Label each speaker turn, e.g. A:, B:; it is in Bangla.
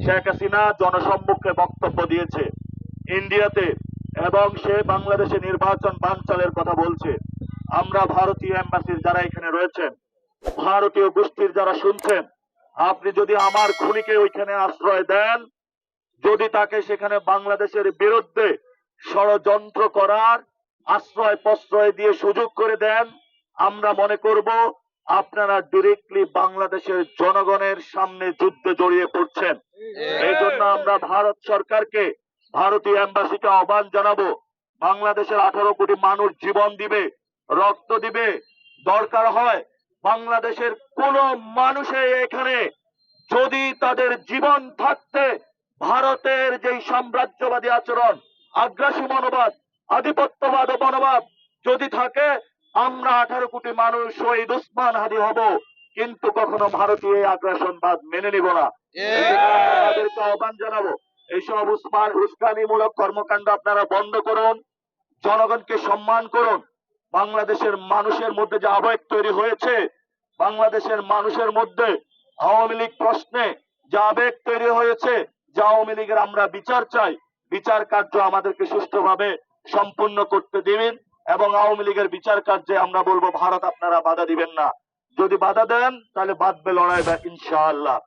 A: শেখ হাসিনা জনসম্মুখে বক্তব্য দিয়েছে ইন্ডিয়াতে, এবং সে বাংলাদেশে নির্বাচন বানচালের কথা বলছে। আমরা ভারতীয় এম্বাসির যারা এখানে রয়েছেন, ভারতীয় গোষ্ঠীর যারা শুনছেন, আপনি যদি আমার খুনিকে ওইখানে আশ্রয় দেন, যদি তাকে সেখানে বাংলাদেশের বিরুদ্ধে ষড়যন্ত্র করার আশ্রয় প্রশ্রয় দিয়ে সুযোগ করে দেন, আমরা মনে করব আপনারা ডিরেক্টলি বাংলাদেশের জনগণের সামনে যুদ্ধে জড়িয়ে পড়ছেন। এই জন্য আমরা ভারত সরকারকে, ভারতীয় এম্বাসিকে আহ্বান জানাবো, বাংলাদেশের 18 কোটি মানুষ জীবন দিবে, রক্ত দিবে, দরকার হয় বাংলাদেশের কোন মানুষে এখানে যদি তাদের জীবন থাকতে ভারতের যেই সাম্রাজ্যবাদী আচরণ, আগ্রাসী মনোভাব, আধিপত্যবাদ ও মনোভাব যদি থাকে, আমরা 18 কোটি মানুষ শহীদ উসমান হাদি হব, কিন্তু কখনো ভারতীয় এই আগ্রাসনবাদ মেনে নিব না। তাদেরকে আহ্বান জানাবো, এইসব উস্কানিমূলক কর্মকাণ্ড আপনারা বন্ধ করুন, জনগণকে সম্মান করুন। বাংলাদেশের মানুষের মধ্যে যে আবেগ তৈরি হয়েছে, বাংলাদেশের মানুষের মধ্যে আওয়ামী লীগ প্রশ্নে যে আবেগ তৈরি হয়েছে, যে আওয়ামী লীগের আমরা বিচার চাই, বিচার কার্য আমাদেরকে সুষ্ঠুভাবে সম্পূর্ণ করতে দিবেন, এবং আওয়ামী লীগের বিচার কার্যে আমরা বলবো ভারত আপনারা বাধা দিবেন না। যদি বাধা দেন তাহলে বাঁধবে লড়াই ইনশাআল্লাহ।